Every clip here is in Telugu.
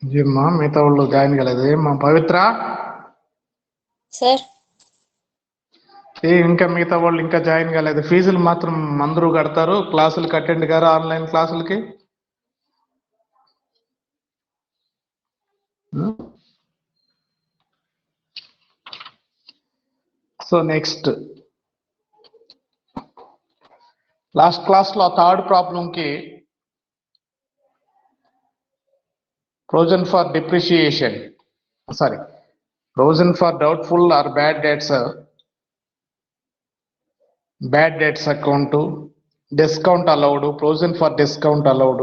ఏమ్మా మిగతా వాళ్ళు జాయిన్ కాలేదు ఏమ్మా పవిత్ర సార్ ఇంకా మిగతా వాళ్ళు ఇంకా జాయిన్ కాలేదు ఫీజులు మాత్రం అందరూ కడతారు క్లాసులకు అటెండ్ గారు ఆన్లైన్ క్లాసులకి సో నెక్స్ట్ లాస్ట్ క్లాస్లో థర్డ్ ప్రాబ్లంకి provision for depreciation provision for doubtful or bad debts account, discount allowed, provision for discount allowed,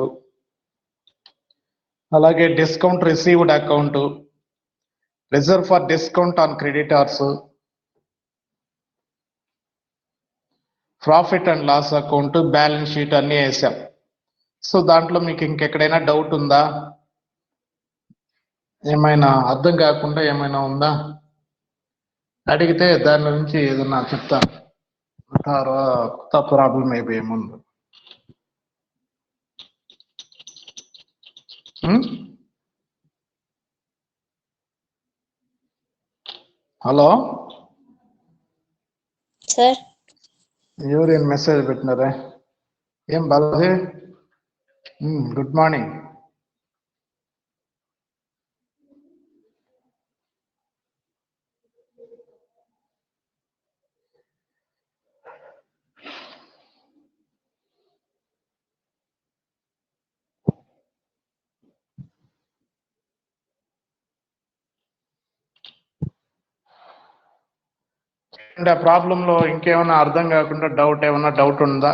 అలాగే discount received account, reserve for discount on creditors, profit and loss account, balance sheet అన్నీ వేసాం. సో దాంట్లో మీకు ఇంకెక్కడైనా డౌట్ ఉందా, ఏమైనా అర్థం కాకుండా ఏమైనా ఉందా అడిగితే దాని నుంచి ఏదన్నా చెప్తాను. కొత్త ప్రాబ్లం అయిపోయే ముందు హలో సార్ ఎవరేం మెసేజ్ పెట్టినారే ఏం బాలాజీ గుడ్ మార్నింగ్. ఆ ప్రాబ్లంలో ఇంకేమైనా అర్థం కాకుండా డౌట్ ఉందా?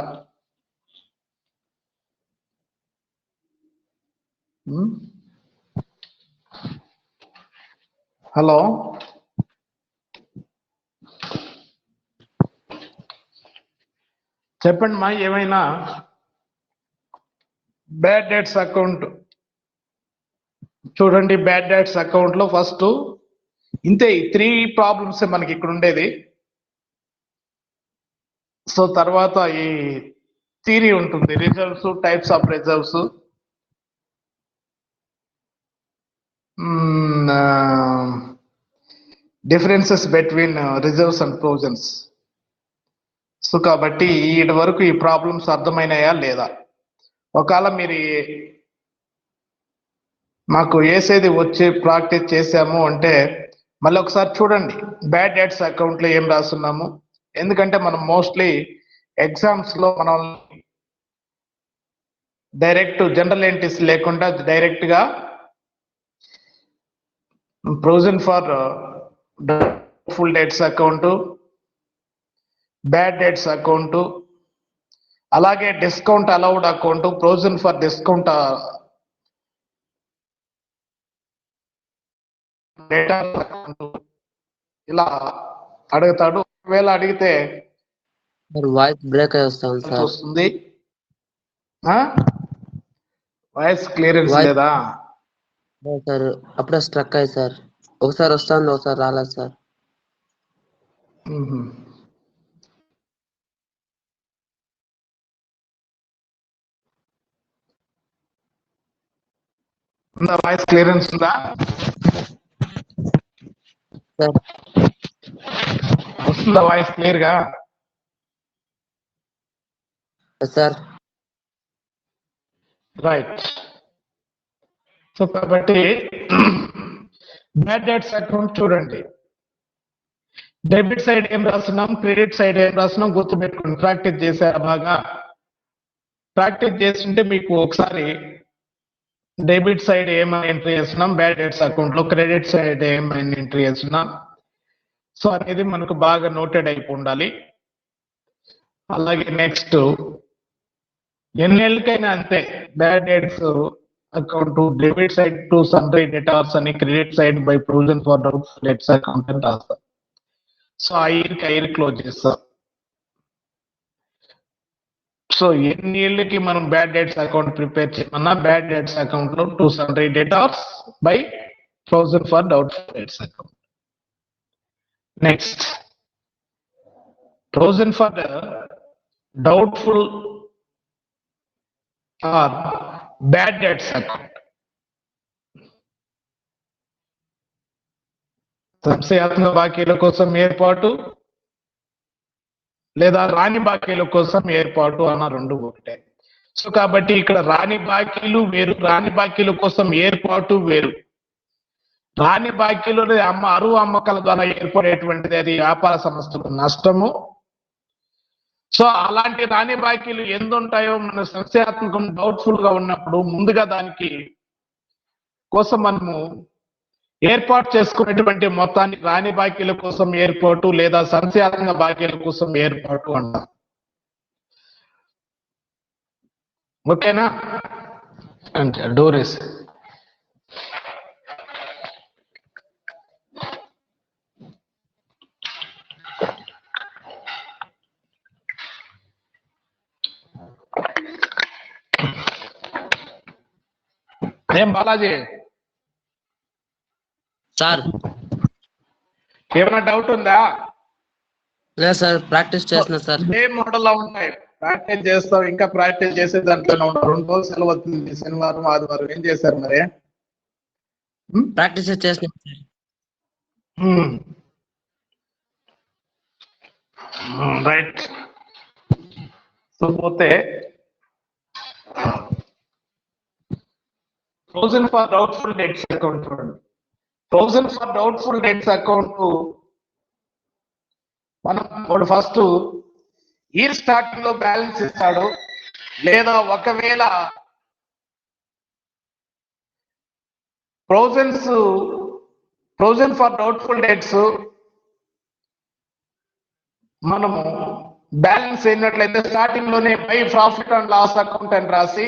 హలో చెప్పండి మా, ఏమైనా బ్యాడ్ డెట్స్ అకౌంట్ చూడండి. బ్యాడ్ డెట్స్ అకౌంట్ లో ఫస్ట్ ఇంతే 3 ప్రాబ్లమ్స్ మనకి ఇక్కడ ఉండేది. సో తర్వాత ఈ థియరీ ఉంటుంది, reserves, types of reserves, differences between reserves and provisions. So కాబట్టి ఇటు వరకు ఈ ప్రాబ్లమ్స్ అర్థమైనాయా లేదా? ఒకవేళ మీరు మాకు వేసేది వచ్చి ప్రాక్టీస్ చేసాము అంటే మళ్ళీ ఒకసారి చూడండి బ్యాడ్ డెట్స్ అకౌంట్లో ఏం రాస్తున్నాము. ఎందుకంటే మనం మోస్ట్లీ ఎగ్జామ్స్ లో మనం డైరెక్ట్ జనరల్ ఎంట్రీస్ లేకుండా డైరెక్ట్ గా provision for full debts account, bad debts account, అలాగే discount allowed account, provision for discount డేటా అకౌంట్ ఇలా అడుగుతాడు. ఒకవేళ అడిగితే వాయిస్ బ్రేక్ అయి వస్తుంది. వాయిస్ క్లియరెన్స్ లేదా సార్? అప్పుడే స్ట్రక్ అయ్యి సార్, ఒకసారి వస్తుంది ఒకసారి రాలేదు సార్. వాయిస్ క్లియరెన్స్ ఉందా సార్? వస్తుందా వాయిస్ క్లియర్ గా సార్? రైట్. సో కాబట్టి బ్యాడ్ డెట్స్ అకౌంట్ చూడండి. డెబిట్ సైడ్ ఏం రాస్తున్నాం, క్రెడిట్ సైడ్ ఏం రాస్తున్నాం గుర్తుపెట్టుకోండి. ప్రాక్టీస్ చేశారా బాగా? ప్రాక్టీస్ చేస్తుంటే మీకు ఒకసారి డెబిట్ సైడ్ ఏమైనా ఎంట్రీ చేస్తున్నాం, బ్యాడ్ డెట్స్ అకౌంట్ లో క్రెడిట్ సైడ్ ఏమైనా ఎంట్రీ చేస్తున్నాం, సో అనేది మనకు బాగా నోటెడ్ అయిపోయి ఉండాలి. అలాగే నెక్స్ట్ ఎన్నేళ్ళకైనా అంతే, bad debts account debit side to sundry debtors అని, credit side by provision for debts account అని రాస్తాం. సో ఆ ఇయర్ క్లోజ్ చేస్తాం. సో ఎన్ని ఏళ్ళకి మనం బ్యాడ్ డెట్స్ అకౌంట్ ప్రిపేర్ చేయమన్నా బ్యాడ్ డెట్స్ అకౌంట్ లో to sundry debtors by provision for doubtful debts account. Next provision for doubtful or bad debts account. సంశయాత్మక బాకీల కోసం ఏర్పాటు లేదా రాని బాకీల కోసం ఏర్పాటు అన్న రెండు ఒకటే. సో కాబట్టి ఇక్కడ రాని బాకీలు వేరు, రాని బాకీల కోసం ఏర్పాటు వేరు. రాని బాకీలు అరువు అమ్మకాల ద్వారా ఏర్పడేటువంటిది, అది వ్యాపార సంస్థకు నష్టము. సో అలాంటి రాని బాకీలు ఎందుంటాయో మన సంశయాత్మకం డౌట్ఫుల్ గా ఉన్నప్పుడు ముందుగా దానికి కోసం మనము ఏర్పాటు చేసుకునేటువంటి మొత్తాన్ని రాని బాకీల కోసం ఏర్పాటు లేదా సంశయాత్మక బాకీల కోసం ఏర్పాటు అంటాం. ఓకేనా? అంటే డోరేస్ ఏం బాలాజీ సార్ ఏమైనా డౌట్ ఉందా? లేదు సార్, ప్రాక్టీస్ చేస్తున్నా సార్. ఏ మోడల్ లో ఉంటాయి, ప్రాక్టీస్ చేస్తావు, ఇంకా ప్రాక్టీస్ చేసే దాంట్లోనే ఉంటావు. 2 రోజులు సెలవు అవుతుంది, శనివారం ఆదివారం. ఏం చేశారు మరి? ప్రాక్టీస్ చేస్తున్నా సార్. రైట్. సో పోతే provision for doubtful debts account చూడండి. Provision for doubtful debts account మనం ఫస్ట్ ఇయర్ స్టార్టింగ్ లో బ్యాలెన్స్ ఇస్తాడు, లేదా ఒకవేళ ప్రొవిజన్ ఫర్ డౌట్ఫుల్ డెట్స్ మనము బ్యాలెన్స్ అయినట్లయితే స్టార్టింగ్ లోనే by profit and loss account అని రాసి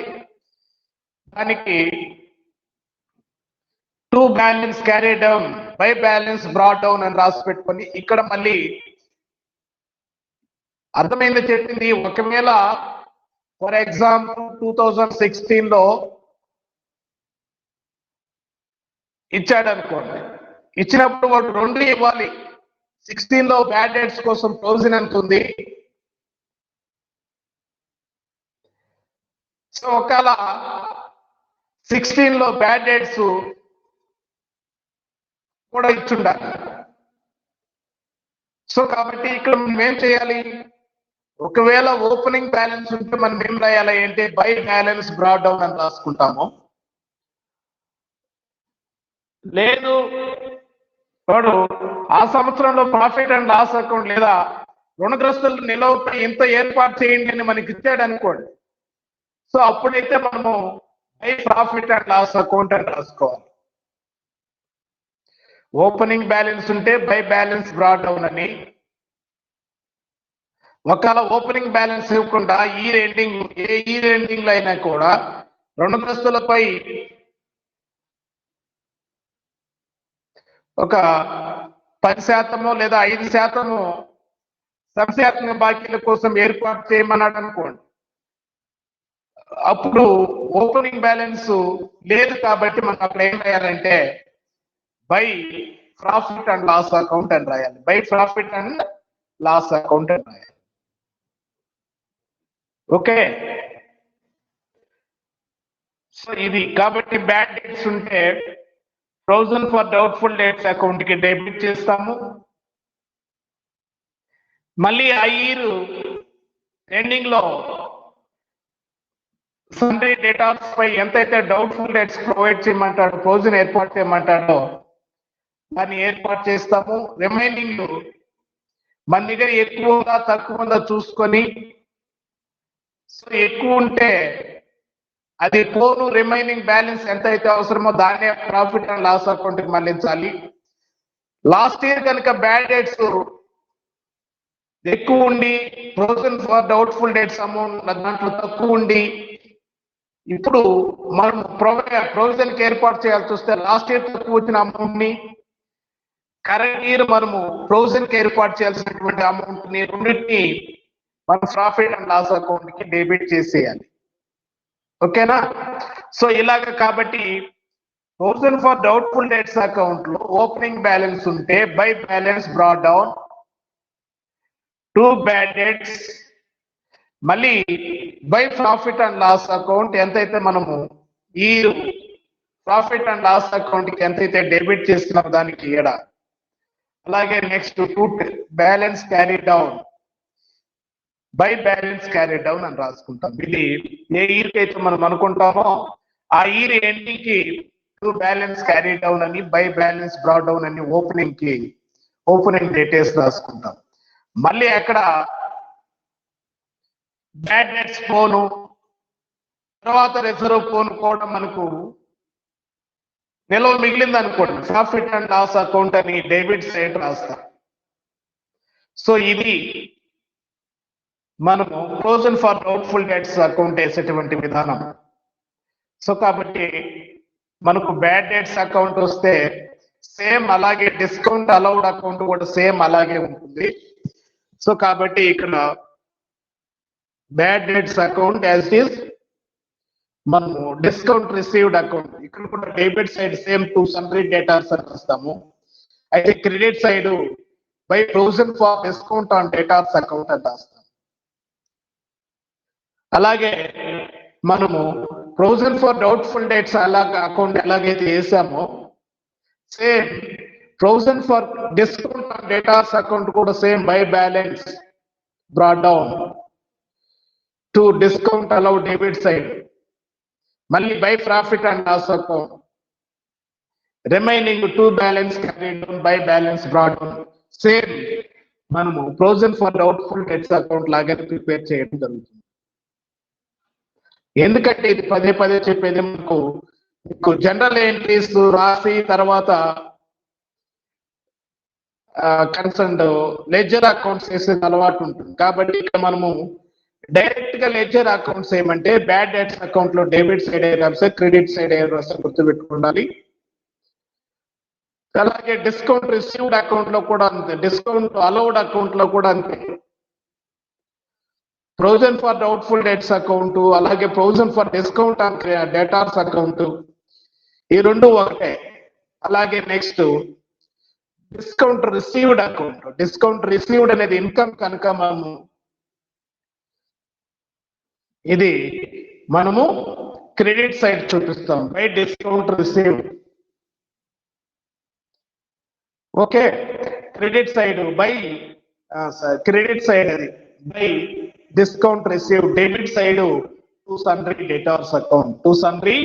దానికి to balance carry down by balance brought down అని రాసి పెట్టుకొని ఇక్కడ మళ్ళీ అర్థమైంది చెప్పింది. ఒకవేళ ఫర్ ఎగ్జాంపుల్ 2016 లో ఇచ్చాడు అనుకోండి, ఇచ్చినప్పుడు వాడు 2 ఇవ్వాలి. 16 లో బ్యాడ్ డెట్స్ కోసం ప్రొవిజన్ ఎంత ఉంది. సో ఒకవేళ 16 లో బ్యాడ్ డెట్స్ కూడా ఇచ్చుండాలి. సో కాబట్టి ఇక్కడ మనం ఏం చేయాలి, ఒకవేళ ఓపెనింగ్ బ్యాలెన్స్ ఉంటే మనం ఏం రాయాలి అంటే బై బ్యాలెన్స్ బ్రాట్ డౌన్ అని రాసుకుంటాము. లేదు వాడు ఆ సంవత్సరంలో ప్రాఫిట్ అండ్ లాస్ అకౌంట్ లేదా రుణగ్రస్తులు నిలవపై ఇంత ఏర్పాటు చేయండి అని మనకి ఇచ్చాడు అనుకోండి, సో అప్పుడైతే మనము by profit and loss account అని రాసుకోవాలి. ఓపెనింగ్ బ్యాలెన్స్ ఉంటే బై బ్యాలెన్స్ బ్రాట్ డౌన్ అని, ఒకవేళ ఓపెనింగ్ బ్యాలెన్స్ ఇవ్వకుండా ఇయర్ ఎండింగ్ లో అయినా కూడా రుణగ్రస్తులపై ఒక 10% లేదా 5% సంశయాత్మక బాకీల కోసం ఏర్పాటు చేయమన్నాడు అనుకోండి, అప్పుడు ఓపెనింగ్ బ్యాలెన్స్ లేదు కాబట్టి మనం అక్కడ ఏం రాయాలంటే by profit and loss account అని రాయాలి. By profit and loss account అని రాయాలి. ఓకే. సో ఇది కాబట్టి బ్యాడ్ డెట్స్ ఉంటే provision for doubtful debts account కి డెబిట్ చేస్తాము. మళ్ళీ ఆ ఇయర్ ఎండింగ్ లో సండే డేటాస్ పై ఎంతైతే డౌట్ఫుల్ డెట్స్ ప్రొవైడ్ చేయమంటాడో, ప్రొవిజన్ ఏర్పాటు చేయమంటాడో దాన్ని ఏర్పాటు చేస్తాము. రిమైనింగ్ మన దగ్గర ఎక్కువ ఉందా తక్కువ ఉందా చూసుకొని, సో ఎక్కువ ఉంటే అది పోను రిమైనింగ్ బ్యాలెన్స్ ఎంతైతే అవసరమో దాన్నే ప్రాఫిట్ అండ్ లాస్ అకౌంట్ కి మళ్లించాలి. లాస్ట్ ఇయర్ కనుక బ్యాడ్ డెట్స్ ఎక్కువ ఉండి provision for doubtful debts amount దాంట్లో తక్కువ ఉండి ఇప్పుడు మనం ప్రొవిజన్ కి ఏర్పాటు చేయాల్సి వస్తే లాస్ట్ ఇయర్ తక్కువ వచ్చిన అమౌంట్ ని కరెంట్ ఇయర్ మనము ప్రొవిజన్ కి ఏర్పాటు చేయాల్సినటువంటి అమౌంట్ ని రెండింటిని మనం ప్రాఫిట్ అండ్ లాస్ అకౌంట్ కి డెబిట్ చేసేయాలి. ఓకేనా? సో ఇలాగ కాబట్టి provision for doubtful debts account లో ఓపెనింగ్ బ్యాలెన్స్ ఉంటే by balance brought down to bad debts, మళ్ళీ by profit and loss account ఎంతైతే మనము ఈ ప్రాఫిట్ అండ్ లాస్ అకౌంట్ కి ఎంతైతే డెబిట్ చేస్తున్నామో దానికి అలాగే next to balance carry down by balance carry down అని రాసుకుంటాం. ఇది ఏ ఇయర్ కి అయితే మనం అనుకుంటామో ఆ ఇయర్ ఎండింగ్ కి టు బ్యాలెన్స్ క్యారీ డౌన్ అని బై బ్యాలెన్స్ బ్రాడ్ డౌన్ అని ఓపెనింగ్ డేటేస్ రాసుకుంటాం. మళ్ళీ అక్కడ బ్యాడ్ డెట్స్ పోను తర్వాత రిజర్వ్ పోను కూడా మనకు నిల్వ మిగిలింది అనుకోండి, ప్రాఫిట్ అండ్ లాస్ అకౌంట్ అని డెబిట్ సైడ్ రాస్తాం. సో ఇది మనము provision for doubtful debts account వేసేటువంటి విధానం. సో కాబట్టి మనకు బ్యాడ్ డెట్స్ అకౌంట్ వస్తే సేమ్ అలాగే డిస్కౌంట్ అలౌడ్ అకౌంట్ కూడా సేమ్ అలాగే ఉంటుంది. సో కాబట్టి ఇక్కడ bad debts account as it is మనము డిస్కౌంట్ రిసీవ్డ్ అకౌంట్ ఇక్కడ కూడా debit side same to sundry debtors అని వస్తాము. అయితే credit side by provision for discount on debtors account అని రాస్తాం. అలాగే మనము ప్రొవిజన్ ఫర్ డౌట్ఫుల్ డేట్స్ అలాగే అకౌంట్ ఎలాగైతే వేసామో same provision for discount on debtors account కూడా same by balance brought down to discount allow debit side మళ్ళీ by profit and loss account remaining to balance carry down by balance brought down same మనము provision for doubtful debts account లాగానే ప్రిపేర్ చేయడం జరుగుతుంది. ఎందుకంటే ఇది పదే పదే చెప్పేది మీకు జనరల్ ఎంట్రీస్ రాసి తర్వాత కన్సర్న్ లెడ్జర్ అకౌంట్స్ వేసే అలవాటు ఉంటుంది. కాబట్టి ఇక్కడ మనము డైరెక్ట్ గా లెడ్జర్ అకౌంట్స్ ఏమంటే బ్యాడ్ డెట్స్ అకౌంట్ లో డెబిట్ సైడ్ ఏ రాస్తే క్రెడిట్ సైడ్ ఏ రాస్తే గుర్తుపెట్టుకోవాలి. అలాగే డిస్కౌంట్ రిసీవ్డ్ అకౌంట్ లో కూడా అంతే, డిస్కౌంట్ అలౌడ్ అకౌంట్ లో కూడా అంతే. Provision for doubtful debts account అలాగే provision for discount on debtors account ఈ రెండు ఒకటే. అలాగే next discount received account, discount received అనేది ఇన్కమ్ కనుక ఇది మనము క్రెడిట్ సైడ్ చూపిస్తాం by discount received. Okay, credit side by credit side అది by discount receive, debit side to sundry debtors account, to sundry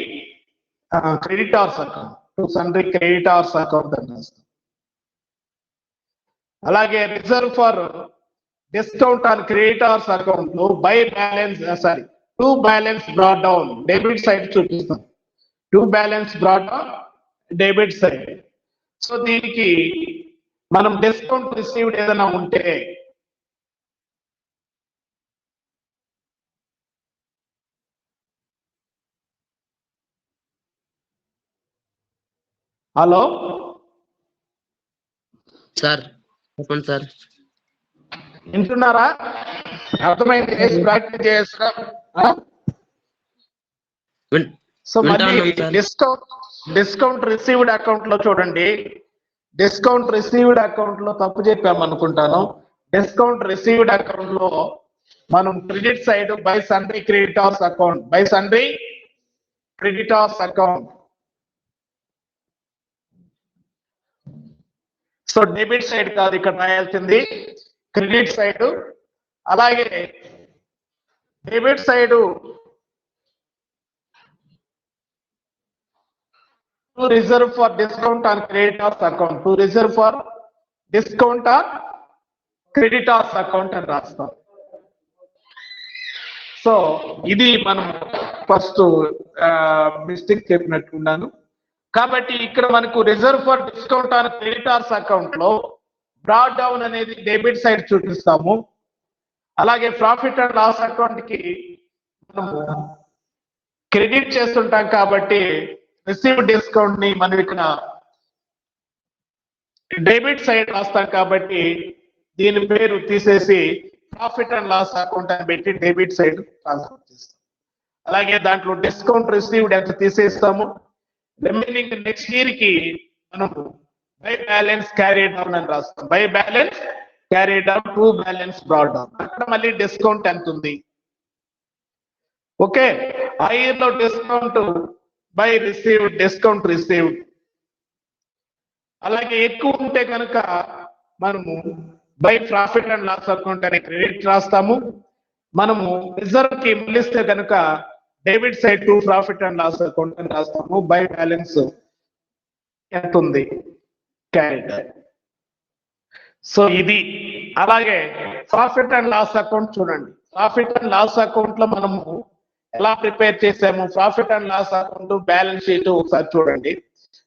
creditors account, to sundry creditors account అని రాస్తాం. అలాగే reserve for discount on creditors account లో by balance to balance brought down debit side చూపిస్తాం, to balance brought down debit side. So దీనికి మనం డిస్కౌంట్ రిసీవ్డ్ ఏదైనా ఉంటే హలో సార్ చెప్పండి సార్. వింటున్నారా? అర్థమైంది, ప్రాక్టీస్ చేస్తాం. సో మళ్ళీ డిస్కౌంట్ రిసీవ్డ్ అకౌంట్ లో చూడండి, డిస్కౌంట్ రిసీవ్డ్ అకౌంట్ లో తప్పు చెప్పాము అనుకుంటాను. డిస్కౌంట్ రిసీవ్డ్ అకౌంట్ లో మనం credit side by సన్రీ creditors account, by సన్రీ creditors account. So debit side కాదు ఇక్కడ రాయాల్సింది, క్రెడిట్ సైడ్. అలాగే debit side to reserve for discount on creditors account, to reserve for discount on creditors account అని రాస్తాం. సో ఇది మనం ఫస్ట్ మిస్టేక్ చెప్పినట్టున్నాను. కాబట్టి ఇక్కడ మనకు reserve for discount on creditors account లో బ్రాడ్ డౌన్ అనేది డెబిట్ సైడ్ చూపిస్తాము. అలాగే ప్రాఫిట్ అండ్ లాస్ అకౌంట్ కి మనము క్రెడిట్ చేస్తుంటాం కాబట్టి రిసీవ్ డిస్కౌంట్ ని మనం ఇక్కడ డెబిట్ సైడ్ రాస్తాం కాబట్టి దీని పేరు తీసేసి ప్రాఫిట్ అండ్ లాస్ అకౌంట్ అని పెట్టి డెబిట్ సైడ్ ట్రాన్స్ఫర్ చేస్తాం. అలాగే దాంట్లో డిస్కౌంట్ రిసీవ్డ్ ఎంత తీసేస్తాము, రిమైనింగ్ నెక్స్ట్ ఇయర్ కి మనము బై బ్యాలెన్స్ క్యారీ డౌన్ అని రాస్తాం, by balance carry down to balance brought down. అక్కడ మళ్ళీ డిస్కౌంట్ ఎంత ఉంది, ఓకే, ఆ ఇయర్ లో discount by received, discount received. అలాగే ఎక్కువ ఉంటే కనుక మనము by profit and loss account అనే క్రెడిట్ రాస్తాము. మనము రిజర్వ్ కి మళ్ళిస్తే కనుక debit side to profit and loss account అని రాస్తాము. బై బ్యాలెన్స్ ఎంత ఉంది క్యారీడ్. సో ఇది అలాగే ప్రాఫిట్ అండ్ లాస్ అకౌంట్ చూడండి. ప్రాఫిట్ అండ్ లాస్ అకౌంట్ లో మనము ఎలా ప్రిపేర్ చేసాము? Profit and loss account balance sheet ఒకసారి చూడండి.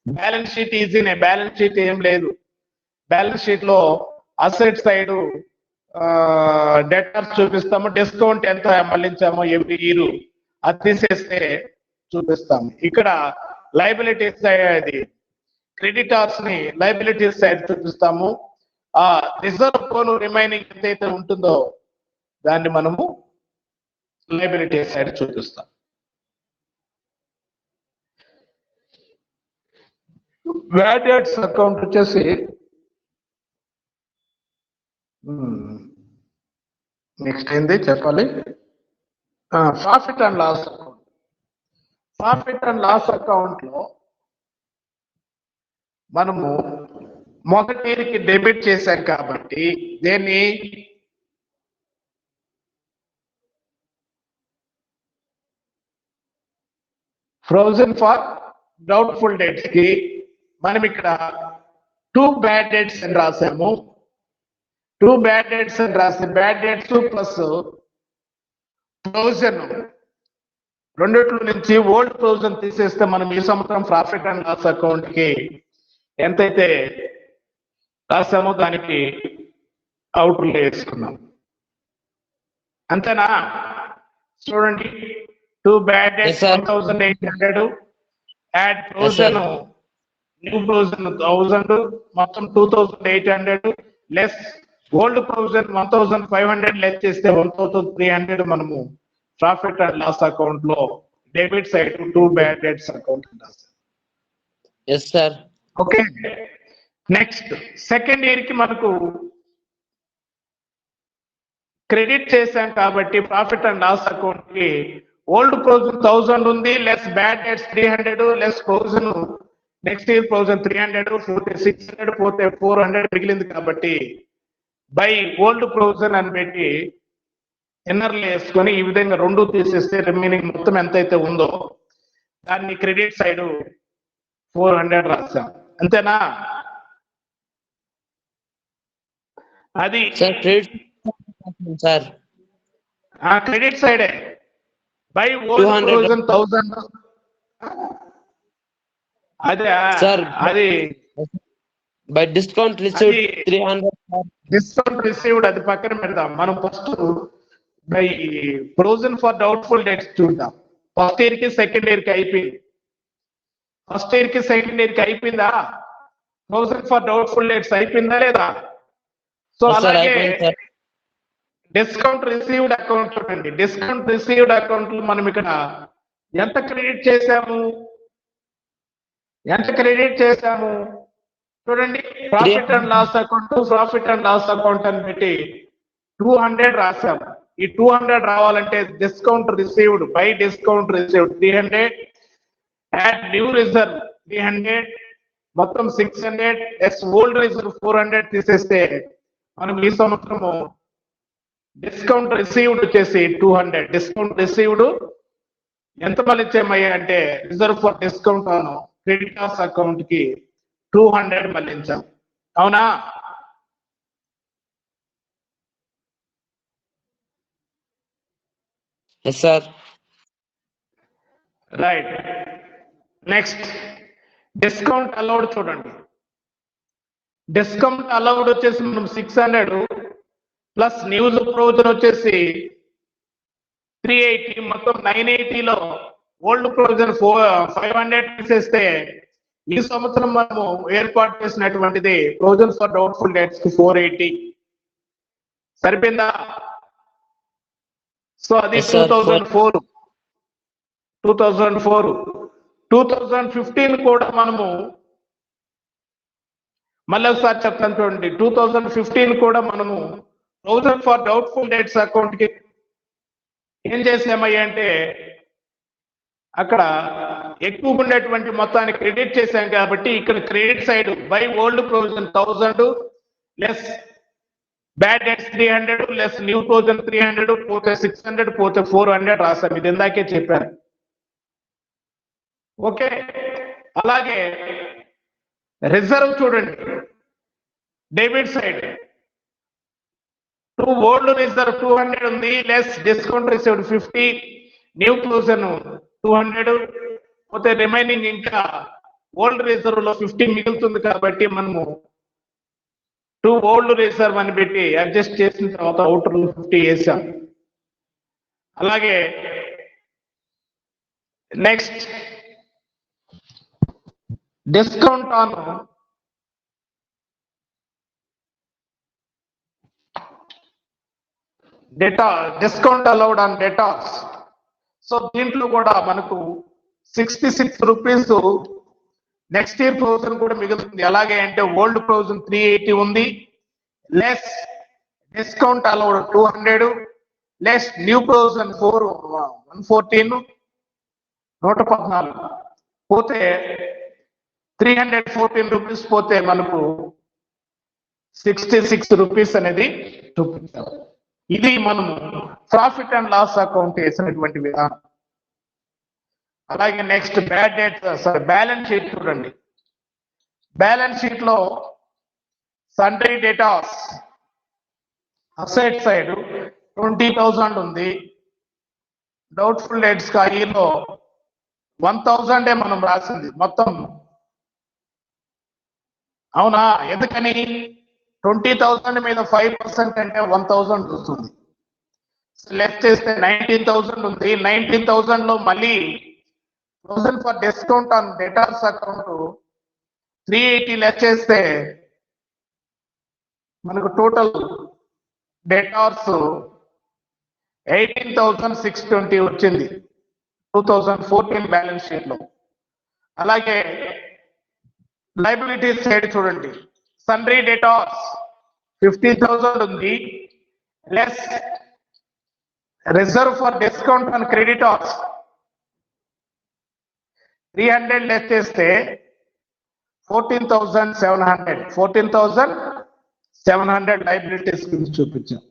బ్యాలెన్స్ షీట్ ఈజీనే, బ్యాలెన్స్ షీట్ ఏం లేదు. బ్యాలెన్స్ షీట్ లో అసెట్ సైడ్ డెటర్స్ చూపిస్తాము, డిస్కౌంట్ ఎంత మళ్ళించామో ఎవ్రీ ఇయర్ అది తీసేస్తే చూపిస్తాము. ఇక్కడ లయబిలిటీస్ సైడ్ క్రెడిటార్స్ ని లయబిలిటీస్ సైడ్ చూపిస్తాము. ఆ రిజర్వ్ కోను రిమైనింగ్ ఎంతైతే ఉంటుందో దాన్ని మనము లయబిలిటీ సైడ్ చూపిస్తాం. బ్యాడ్ డెట్స్ అకౌంట్ వచ్చేసి నెక్స్ట్ ఏంది చెప్పాలి? Profit and loss account. Profit and loss account లో మనము మొదటికి డెబిట్ చేశాం కాబట్టి దేన్ని ఫ్రోజన్ ఫర్ డౌట్ఫుల్ డేట్స్ కి మనం ఇక్కడ 2 బ్యాడ్ డేట్స్ అని రాసాము. 2 బ్యాడ్ డేట్స్ అని రాసి బ్యాడ్ డేట్స్ ప్లస్ ప్రొవిజన్ రెండిట్లో నుంచి ఓల్డ్ ప్రొవిజన్ తీసేస్తే మనం ఈ సంవత్సరం ప్రాఫిట్ అండ్ లాస్ అకౌంట్ కి ఎంతైతే రాసామో దానికి అవుట్లే వేసుకున్నాం. అంతేనా? చూడండి, 2 bad dates 1800 add provision new provision 1000 మొత్తం 2800 లెస్ ఓల్డ్ ప్రొవిజన్ 1500 లెస్ చేస్తే 1300 మనము ప్రాఫిట్ అండ్ లాస్ అకౌంట్ లో debit side 2 bad debts account రాస్తాం. Yes sir. Okay, next second year కి మనకు క్రెడిట్ చేశాం కాబట్టి ప్రాఫిట్ అండ్ లాస్ అకౌంట్ కి ఓల్డ్ ప్రొవిజన్ 1000 ఉంది, less bad debts 300 less provision next year provision 300 పోతే 600 పోతే 400 మిగిలింది కాబట్టి బై ఓల్డ్ ప్రొవిజన్ అని పెట్టి ఇన్నర్లు వేసుకొని ఈ విధంగా రెండు తీసేస్తే రిమైనింగ్ మొత్తం ఎంతైతే ఉందో దాన్ని క్రెడిట్ సైడ్ 400 రాసాం. అంతేనా? అది సార్ క్రెడిట్ సైడే బై ఓల్డ్ ప్రొవిజన్ 1000. అదే సార్ అది by discount received 300. Discount received అది పక్కన పెడదాం. మనం first by provision for doubtful dates చూద్దాం. ఫస్ట్ ఇయర్ కి సెకండ్ ఇయర్ కి అయిపోయింది. ఫస్ట్ ఇయర్ కి సెకండ్ ఇయర్ కి అయిపోయిందా? ప్రొవిజన్ ఫర్ డౌట్ఫుల్ డేట్స్ అయిపోయిందా లేదా? సో అలాగే డిస్కౌంట్ రిసీవ్డ్ అకౌంట్ చూడండి. డిస్కౌంట్ రిసీవ్డ్ అకౌంట్ మనం ఇక్కడ ఎంత క్రెడిట్ చేశాము? చూడండి, profit and loss account profit and loss account అని పెట్టి 200 రాశాము. ఈ 200 రావాలంటే discount received by discount received 300 add new reserve 300 మొత్తం 600 ఎస్ ఓల్డ్ రిజర్వ్ 400 తీసేస్తే మనం ఈ సంవత్సరము డిస్కౌంట్ రిసీవ్డ్ వచ్చేసి 200. డిస్కౌంట్ రిసీవ్డ్ ఎంత మళ్ళీ ఇచ్చామయ్యా అంటే reserve for discount on creditors account కి 200 మళ్ళించాం. అవునా? Yes sir. Right. Next discount allowed చూడండి. డిస్కౌంట్ అలౌడ్ వచ్చేసి మనం 600 ప్లస్ న్యూస్ ప్రొవిజన్ వచ్చేసి 380 మొత్తం 980లో ఓల్డ్ ప్రొవిజన్ 500 తీసేస్తే ఈ సంవత్సరం మనము ఏర్పాటు చేసినటువంటిది ప్రొవిజన్ ఫర్ డౌట్ఫుల్ డేట్స్ కి 480 సరిపోయిందా? సో అది 2004. 2015 కూడా మనము మళ్ళీ ఒకసారి చెప్తాను చూడండి. 2015 కూడా మనము provision for doubtful debts account కి ఏం చేసామయ్యా అంటే అక్కడ ఎక్కువ ఉండేటువంటి మొత్తాన్ని క్రెడిట్ చేశాం కాబట్టి ఇక్కడ credit side by old provision 1000 less bad debts 300 less new 1300 పోతే 600 పోతే 400 రాసాం. ఇది ఇందాకే చెప్పాను. ఓకే, అలాగే రిజర్వ్ చూడండి, డెబిట్ సైడ్ ఓల్డ్ రిజర్వ్ 200 ఉంది, లెస్ డిస్కౌంట్ రిసీవ్డ్ 50, న్యూ క్లోజన్ 200 పోతే రిమైనింగ్ ఇంకా ఓల్డ్ రిజర్వ్ లో 50 మిగులుతుంది. కాబట్టి మనము ఓల్డ్ రిజర్వ్ అని పెట్టి అడ్జస్ట్ చేసిన తర్వాత అవుటర్ 50 వేసాం. అలాగే next discount on data, discount allowed on datas. So దీంట్లో కూడా మనకు 66 రూపీస్ నెక్స్ట్ ఇయర్ ప్రొవిజన్ కూడా మిగులుతుంది. అలాగే అంటే ఓల్డ్ ప్రొవిజన్ 380 ఉంది, less discount allowed 200, less new provision 114 114 పోతే 314 రూపీస్ పోతే మనకు 66 రూపీస్ అనేది చూపించాం. ఇది మనము ప్రాఫిట్ అండ్ లాస్ అకౌంట్ వేసినటువంటి విధానం. అలాగే next bad debt, balance sheet చూడండి. బ్యాలెన్స్ షీట్ లో సన్డ్రీ డేటాస్ అసెట్ సైడ్ 20,000 ఉంది. డౌట్ఫుల్ డేట్స్ కాయిలో 1,000 మనం రాసింది మొత్తం. అవునా? ఎందుకని 20,000 మీద 5% అంటే 1,000 వస్తుంది. లెస్ చేస్తే 19,000 ఉంది. 19,000 లో మళ్ళీ provision for discount on datas account 380 less చేస్తే మనకు టోటల్ డేటాస్ 18,620 వచ్చింది 2014 బ్యాలెన్స్ షీట్ లో. అలాగే లైబిలిటీస్ సైడ్ చూడండి, సన్డ్రీ డేటాస్ 15,000 ఉంది, less reserve for discount on creditors 300 less చేస్తే 14,700 లైబిలిటీస్ గురించి చూపించాం.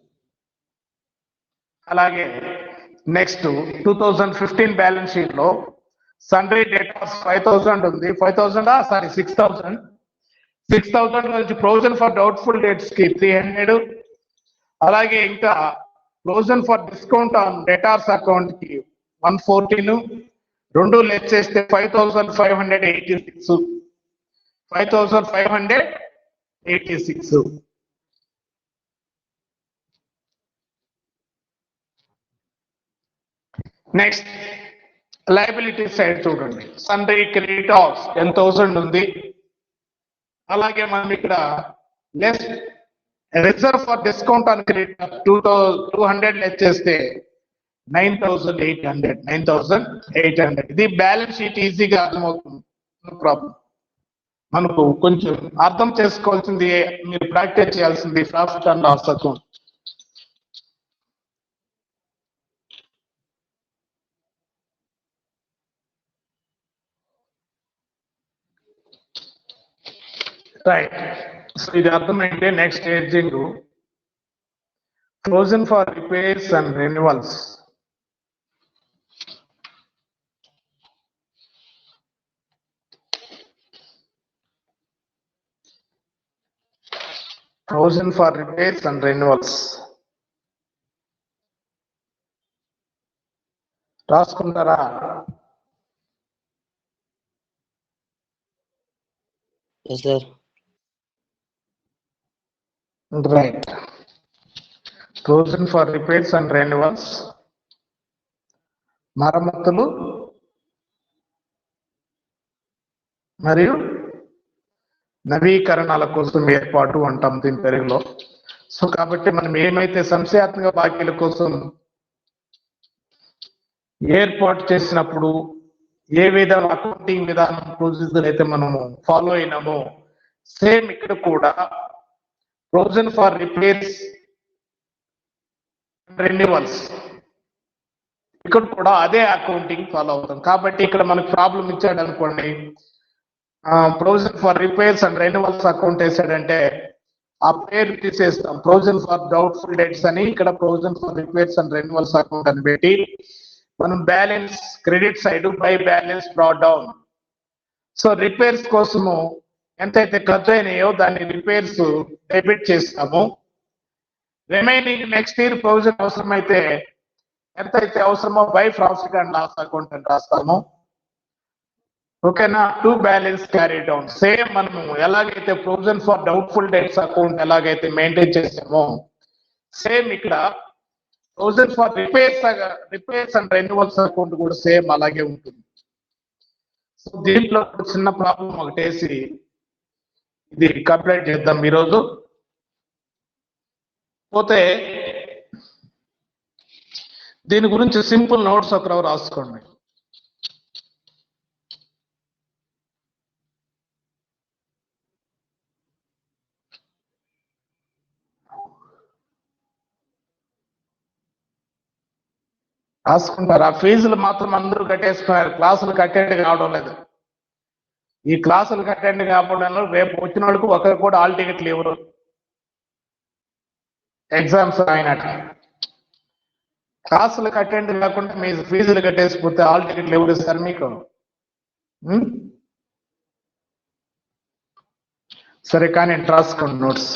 అలాగే నెక్స్ట్ 2015 బ్యాలెన్స్ షీట్ లో సన్డ్రీ డేటాస్ 5,000 ఉంది, 6,000 నుంచి ప్రొవిజన్ ఫర్ డౌట్ఫుల్ డేట్స్ కి 300, అలాగే ఇంకా provision for discount on datas account కి 114, రెండు లెస్ చేస్తే 5,586. నెక్స్ట్ లయబిలిటీ సైడ్ చూడండి, సన్డ్రీ క్రెడిటార్స్ 10,000 ఉంది. అలాగే మనం ఇక్కడ less reserve for discount on creditor 200 less చేస్తే 9,800. ఇది బ్యాలెన్స్ షీట్ ఈజీగా అర్థమవుతుంది, నో ప్రాబ్లం. మనకు కొంచెం అర్థం చేసుకోవాల్సింది, మీరు ప్రాక్టీస్ చేయాల్సింది profit and loss account. Right, so ఇది అర్థమైతే next ageing provision for repairs and renewals. Provision for repairs and renewals రాసుకుంటారా? Yes sir. Right, provision for repairs and renewals మరమ్మతులు మరియు నవీకరణల కోసం ఏర్పాటు అంటాం దీని తెలుగులో. సో కాబట్టి మనం ఏమైతే సంశయాత్మక బాకీల కోసం ఏర్పాటు చేసినప్పుడు ఏ విధంగా అకౌంటింగ్ విధానం ప్రొసీజర్ అయితే మనము ఫాలో అయినామో, సేమ్ ఇక్కడ కూడా ప్రొవిజన్ ఫర్ రిపేర్స్ రెన్యువల్స్ ఇక్కడ కూడా అదే అకౌంటింగ్ ఫాలో అవుతాం. కాబట్టి ఇక్కడ మనకు ప్రాబ్లం ఇచ్చాడు అనుకోండి, provision for repairs and renewals account వేసాడంటే ఆ పేరు తీసేస్తాం. ప్రొవిజన్ ఫర్ డౌట్ఫుల్ డెట్స్ అని, ఇక్కడ provision for repairs and renewals account అని పెట్టి మనం balance credit side by balance brought down. So repairs కోసము ఎంతైతే ఖర్చు అయినాయో దాన్ని రిపేర్స్ డెబిట్ చేస్తాము. రిమైనింగ్ నెక్స్ట్ ఇయర్ ప్రొవిజన్ అవసరమైతే ఎంతైతే అవసరమో by profit and loss account అని రాస్తాము. ఓకేనా? To balance carry down. Same మనము ఎలాగైతే provision for doubtful debts account ఎలాగైతే మెయింటైన్ చేసామో సేమ్ ఇక్కడ provision for repairs and renewals account కూడా సేమ్ అలాగే ఉంటుంది. సో దీంట్లో చిన్న ప్రాబ్లం ఒకటేసి ఇది కంప్లీట్ చేద్దాం ఈరోజు. పోతే దీని గురించి సింపుల్ నోట్స్ ఒకరు రాసుకోండి. రాసుకుంటారు. ఆ ఫీజులు మాత్రం అందరూ కట్టేసుకున్నారు, క్లాసులు అటెండ్ కావడం లేదు. ఈ క్లాసులు అటెండ్ కావడం రేపు వచ్చిన వాళ్ళకు ఒకరు కూడా ఆల్ టికెట్లు ఇవ్వరు, ఎగ్జామ్స్ అయినట్టు. క్లాసులకు అటెండ్ కాకుండా మీ ఫీజులు కట్టేసిపోతే ఆల్ టికెట్లు ఎవరు ఇస్తారు మీకు? సరే కానీ రాసుకోండి నోట్స్.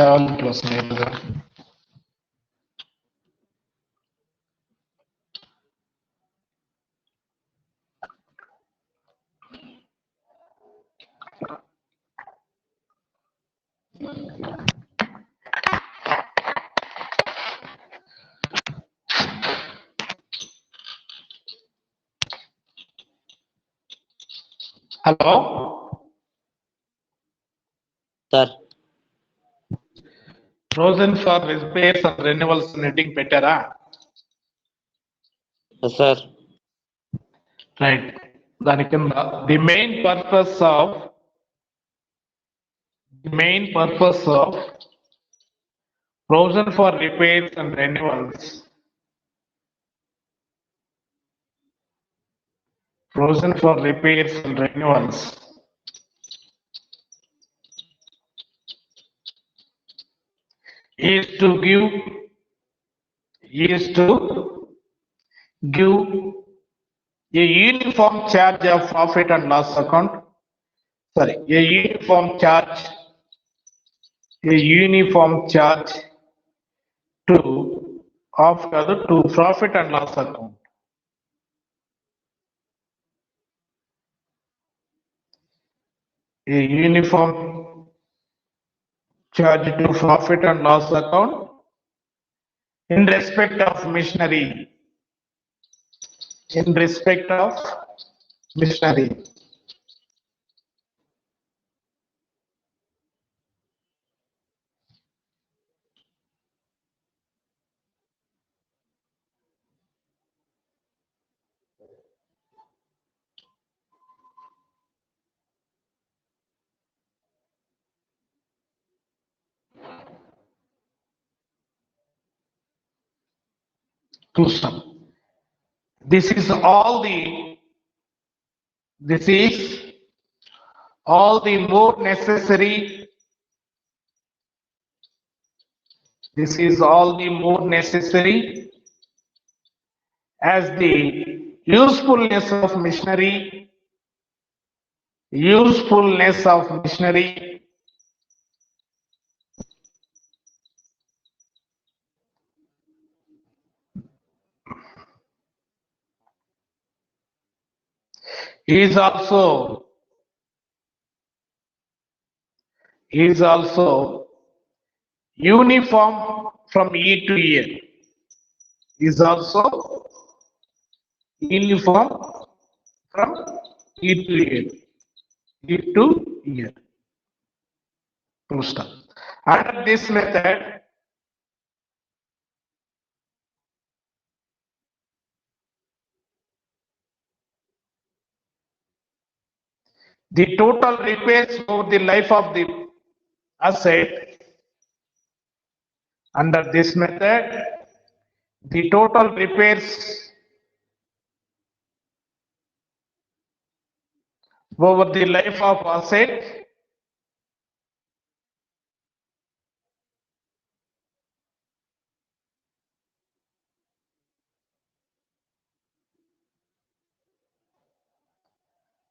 ఆల్ క్లాస్ నేరుగా hello sir. Provision for repairs and renewals heading పెట్టారా? సార్. రైట్. దాని కింద the main purpose of provision for repairs and renewals is to give a uniform charge of profit and loss account. Sorry, a uniform charge to profit and loss account. A uniform charge to profit and loss account in respect of machinery. This is all the more necessary. This is all the more necessary as the usefulness of machinery is also uniform from year to year. Is also uniform from year to year. Full stop. Under this method, the total repairs over the life of the asset under this method, the total repairs over the life of asset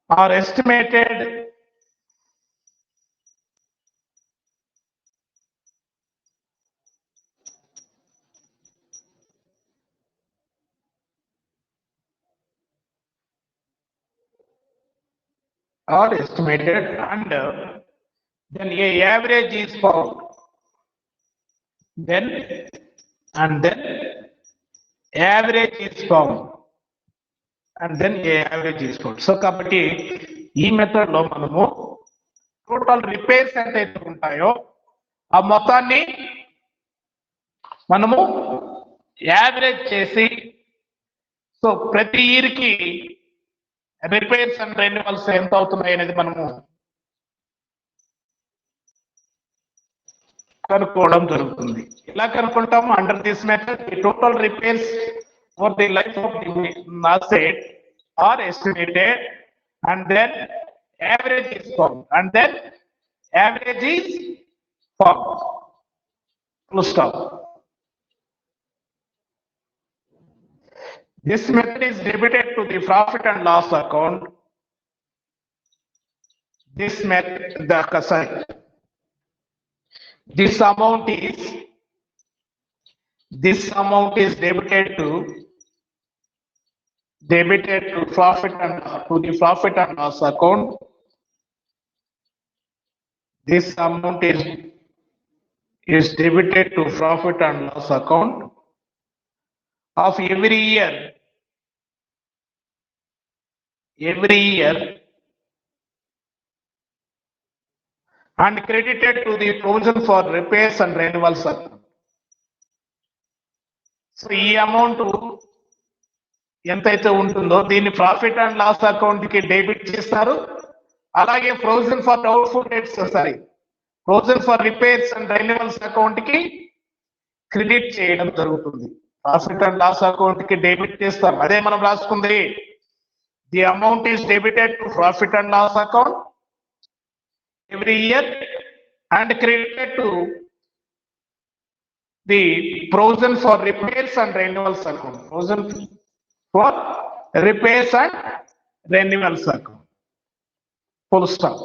are estimated and then a average is found. Then average is found. And then a average is found. So కాబట్టి ఈ మెథడ్ లో మనము టోటల్ రిపేర్స్ ఎంతైతే ఉంటాయో ఆ మొత్తాన్ని మనము యావరేజ్ చేసి సో ప్రతి ఇయర్ కి రిపేర్స్ అండ్ రెన్యువల్స్ ఎంత అవుతున్నాయి అనేది మనము కనుక్కోవడం జరుగుతుంది. ఎలా కనుక్కుంటాము? Under this method the total repairs for the life of the asset are estimated and then average is found full stop. This method is debited to the profit and loss account. This amount is debited to profit and to the profit and loss account. This amount is debited to profit and loss account of every year and credited to the provision for repairs and renewals account. So ఈ అమౌంట్ ఎంతైతే ఉంటుందో దీన్ని ప్రాఫిట్ అండ్ లాస్ అకౌంట్ కి డెబిట్ చేస్తారు. అలాగే provision for doubtful debts provision for repairs and renewals account కి క్రెడిట్ చేయడం జరుగుతుంది. ప్రాఫిట్ అండ్ లాస్ అకౌంట్ కి డెబిట్ చేస్తాం. అదే మనం రాసుకుంది. The amount is debited to profit and loss account every year and credited to the provision for repairs and renewals account. Provision for repairs and renewals account. Full stop.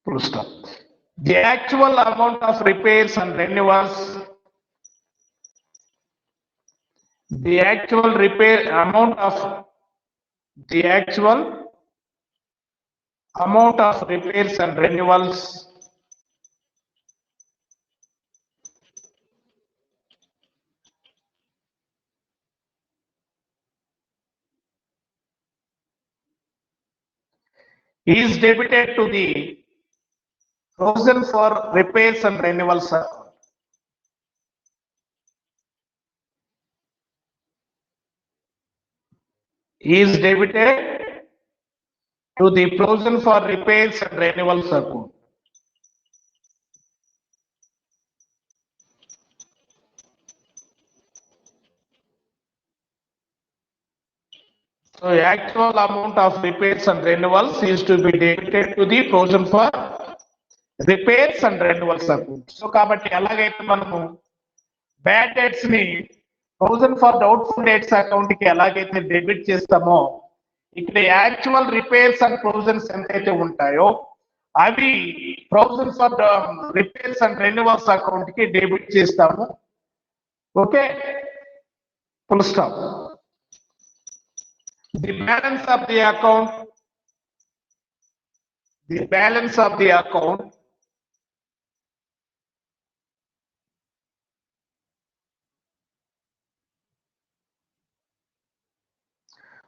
Full stop. The actual amount of repairs and renewals, the actual amount of repairs and renewals is debited to the provision for repairs and renewals account. Is debited to the provision for repairs and renewals account. So actual amount of repairs and renewals is to be debited to the provision for repairs and renewals account. So కాబట్టి ఎలాగైతే మనము బ్యాడ్ డెట్స్ ని provision for doubtful debts account కి ఎలాగైతే డెబిట్ చేస్తామో ఇక్కడ యాక్చువల్ రిపేర్స్ అండ్ ప్రొవిజన్స్ ఎంతైతే ఉంటాయో అవి provision for repairs and renewals account కి డెబిట్ చేస్తాము. Okay, full stop. The balance of the account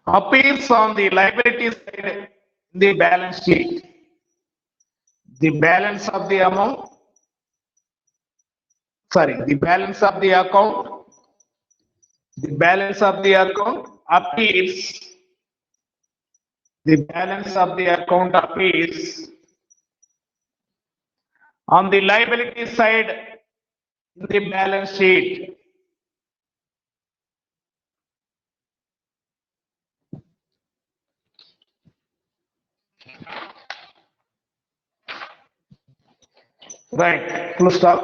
appears on the liability side in the balance sheet. The balance of the account appears, the balance of the account appears on the liability side in the balance sheet. Right, full stop.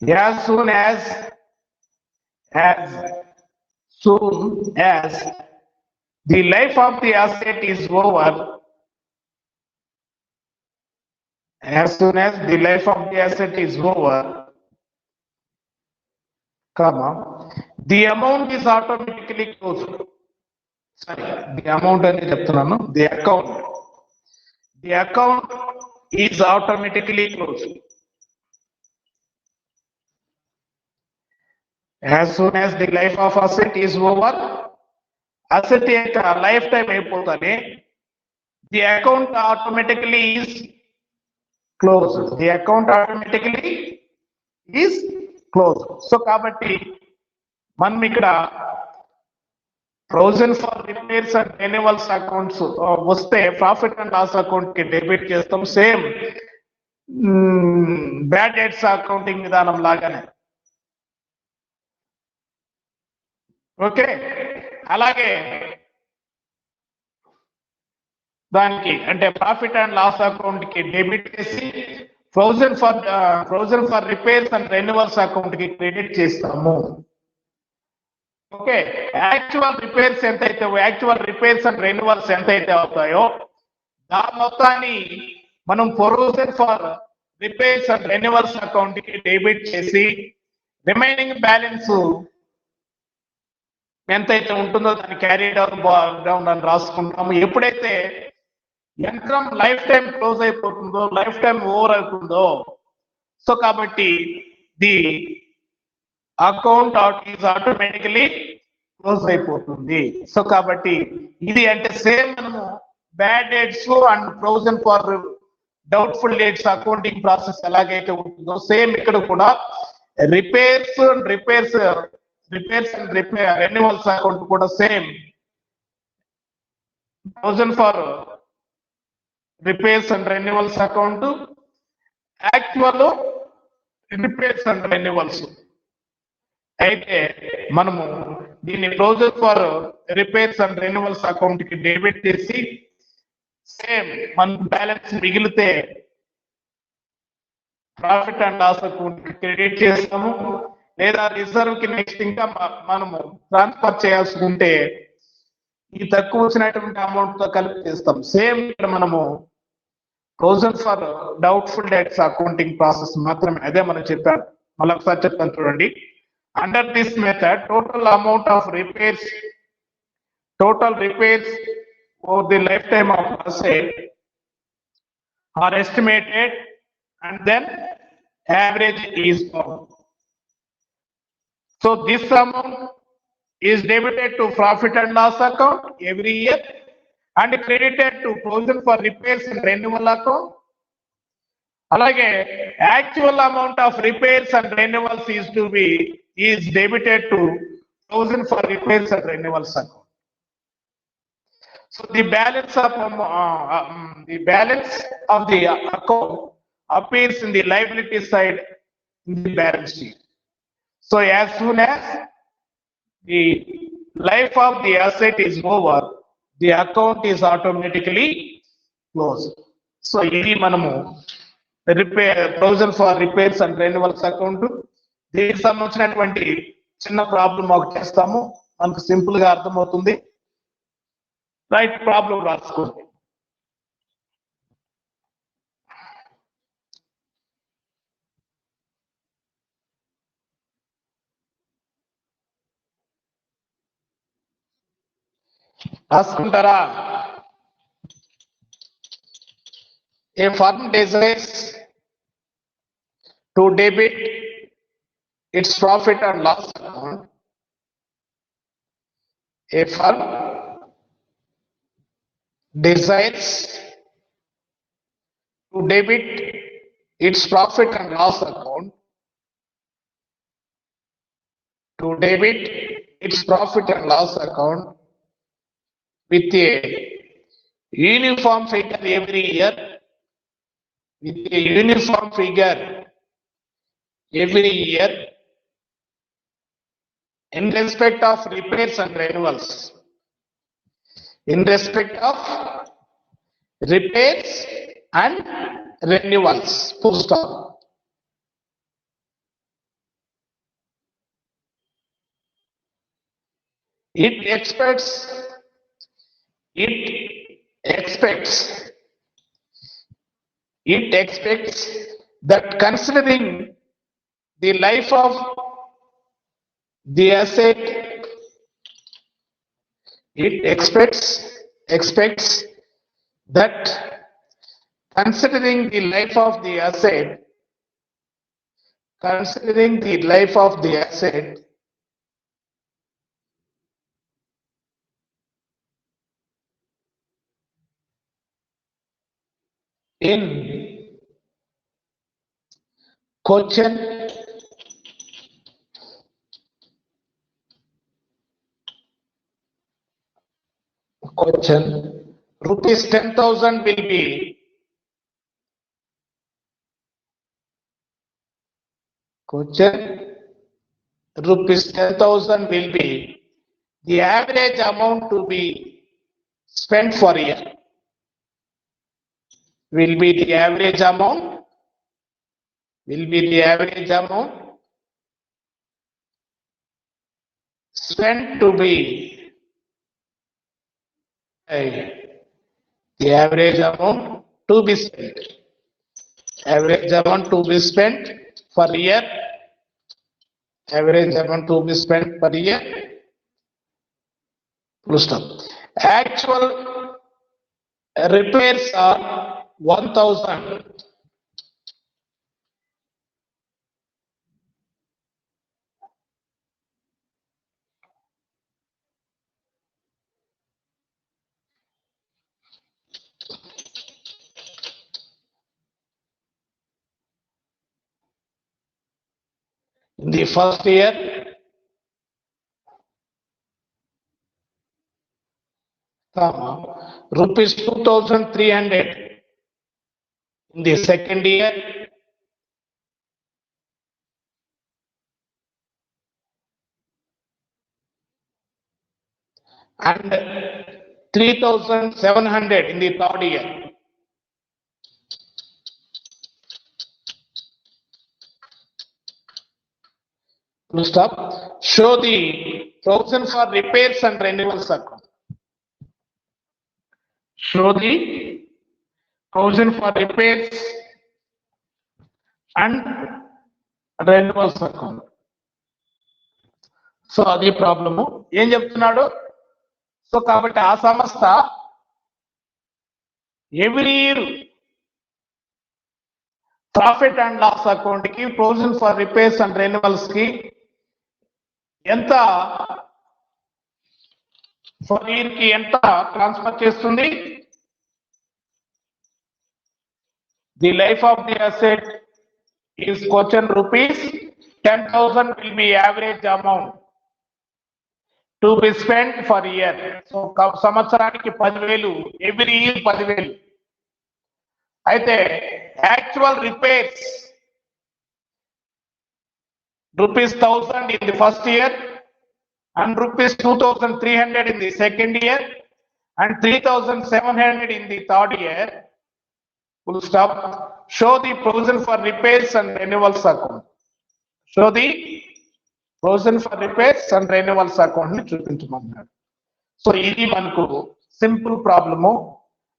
As soon as the life of the asset is over, as soon as the life of the asset is over, comma, the amount is automatically closed. Sorry, the amount అని చెప్తున్నాను, the account is automatically closed. As soon as the life of asset is over, asset యొక్క లైఫ్ టైం అయిపోతానే the account automatically is closed. The account automatically is closed. So కాబట్టి మనం ఇక్కడ provision for repairs and renewals accounts వస్తే ప్రాఫిట్ అండ్ లాస్ అకౌంట్ కి డెబిట్ చేస్తాం, సేమ్ బ్యాడ్ డెట్స్ అకౌంటింగ్ విధానం లాగానే. ఓకే, అలాగే దానికి అంటే ప్రాఫిట్ అండ్ లాస్ అకౌంట్ కి డెబిట్ చేసి provision for repairs and renewals account కి క్రెడిట్ చేస్తాము. Okay, actual repairs and renewals ఎంతైతే అవుతాయో దాని మొత్తాన్ని మనం provision for repairs and renewals account కి డెబిట్ చేసి రిమైనింగ్ బ్యాలెన్స్ ఎంతైతే ఉంటుందో దాన్ని క్యారీ డౌన్ అని రాసుకుంటాము. ఎప్పుడైతే యంత్రం లైఫ్ టైం క్లోజ్ అయిపోతుందో, లైఫ్ టైం ఓవర్ అవుతుందో, సో కాబట్టి the account is automatically close అయిపోతుంది. సో కాబట్టి ఇది అంటే సేమ్ మనము bad dates and provision for doubtful dates accounting process ఎలాగైతే ఉంటుందో సేమ్ ఇక్కడ కూడా రిపేర్స్ అండ్ రెన్యువల్స్ అకౌంట్ కూడా same provision for repairs and renewals account, actual repairs and renewals. అయితే మనము దీన్ని provision for repairs and renewals account కి డెబిట్ చేసి సేమ్ మన బ్యాలెన్స్ మిగిలితే ప్రాఫిట్ అండ్ లాస్ అకౌంట్ కి క్రెడిట్ చేస్తాము, లేదా రిజర్వ్ కి నెక్స్ట్ ఇంకా మనము ట్రాన్స్ఫర్ చేయాల్సి ఉంటే ఈ తక్కువ వచ్చినటువంటి అమౌంట్ తో కలిపి చేస్తాం. సేమ్ ఇక్కడ మనము provision for doubtful debts accounting process మాత్రమే, అదే మనం చెప్పాం. మళ్ళీ ఒకసారి చెప్తాను చూడండి. Under this method, total repairs over the lifetime of asset are estimated and then average is found. So this amount is debited to profit and loss account every year and credited to provision for repairs and renewal account. అలాగే actual amount of repairs and renewals is debited to provision for repairs and renewals account. So the balance of the account appears in the liability side in the balance sheet. So as soon as the life of the asset is over, the account is automatically closed. So ఇది మనము provision for repairs and renewals account. దీనికి సంబంధించినటువంటి చిన్న ప్రాబ్లం ఒకటి చేస్తాము, మనకు సింపుల్ గా అర్థమవుతుంది. రైట్, ప్రాబ్లం రాసుకోండి. రాసుకుంటారా? A firm desires to debit its profit and loss account. A firm desires to debit its profit and loss account, to debit its profit and loss account with a uniform figure every year, with a uniform figure every year in respect of repairs and renewals. In respect of repairs and renewals. Full stop. It expects that considering the life of the asset, it expects that considering the life of the asset, in Cochin, rupees 10,000 will be rupees 10,000 will be the average amount to be spent for a year. Will be the average amount spent to be the average amount to be spent. Average amount to be spent per year. Average amount to be spent per year. Full stop. Actual repairs are 1,000. In the first year, rupees 2,300. In the second year, and 3,700 in the third year. Full stop. Show the provision for repairs and renewals account. Show the provision for repairs and renewals account. So అది ప్రాబ్లము. ఏం చెప్తున్నాడు? సో కాబట్టి ఆ సంస్థ every year profit and loss account కి provision for repairs and renewals కి ఎంత ఫర్ ఇయర్ కి ఎంత ట్రాన్స్ఫర్ చేస్తుంది? The life of the asset is question rupees 10,000 will be average amount to be spent for year. So సంవత్సరానికి 10,000, ఎవ్రీ ఇయర్ 10,000. అయితే actual repairs rupees 1,000 in the first year and rupees 2,300 in the second year and 3,700 in the third year. Full stop. Show the provision for repairs and renewals account. Show the provision for repairs and renewals account ni చూపించమన్నాడు. సో ఇది మనకు సింపుల్ ప్రాబ్లము.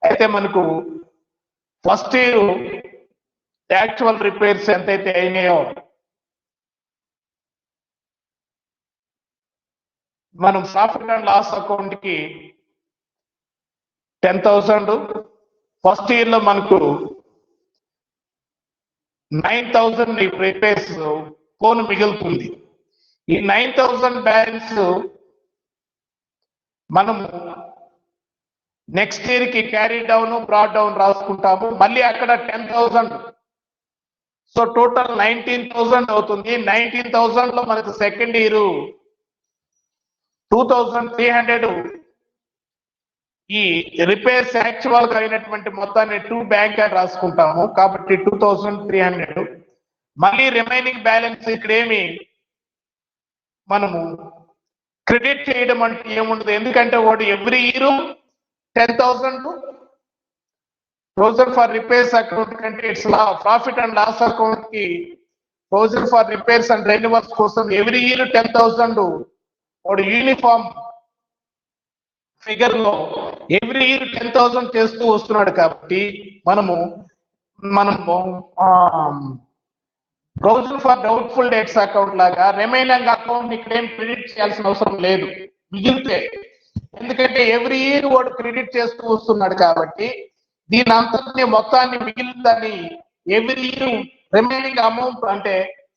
అయితే మనకు ఫస్ట్ ఇయర్ యాక్చువల్ రిపేర్స్ ఎంతైతే అయినాయో మనం ప్రాఫిట్ అండ్ లాస్ అకౌంట్ కి 10,000, ఫస్ట్ ఇయర్ లో మనకు 9,000 రిపేర్స్ పోను మిగులుతుంది. ఈ 9,000 బ్యాలెన్స్ మనము నెక్స్ట్ ఇయర్ కి క్యారీ డౌన్ బ్రాడ్ డౌన్ రాసుకుంటాము. మళ్ళీ అక్కడ 10,000, సో టోటల్ 19,000 అవుతుంది. 19,000 లో మనకు సెకండ్ ఇయర్ 2300 ఈ రిపేర్స్ యాక్చువల్ గా అయినటువంటి మొత్తాన్ని టు బ్యాంక్ అని రాసుకుంటాము కాబట్టి 2300. మళ్ళీ రిమైనింగ్ బ్యాలెన్స్ ఇక్కడ ఏమి మనము క్రెడిట్ చేయడం అంటే ఏముండదు, ఎందుకంటే వాడు every year 10,000 provision for repairs account కంటే its profit and loss account కి provision for repairs and renewals కోసం ఎవ్రీ ఇయర్ 10,000 వాడు యూనిఫామ్ ఫిగర్ లో ఎవ్రీ ఇయర్ 10,000 చేస్తూ వస్తున్నాడు కాబట్టి మనము provision for doubtful debts account లాగా రిమైనింగ్ అకౌంట్ ఇక్కడ ఏం క్రెడిట్ చేయాల్సిన అవసరం లేదు మిగిలితే, ఎందుకంటే ఎవ్రీ ఇయర్ వాడు క్రెడిట్ చేస్తూ వస్తున్నాడు కాబట్టి దీని అంతటిని మొత్తాన్ని మిగిలిందని ఎవ్రీ ఇయర్ రిమైనింగ్ అమౌంట్ అంటే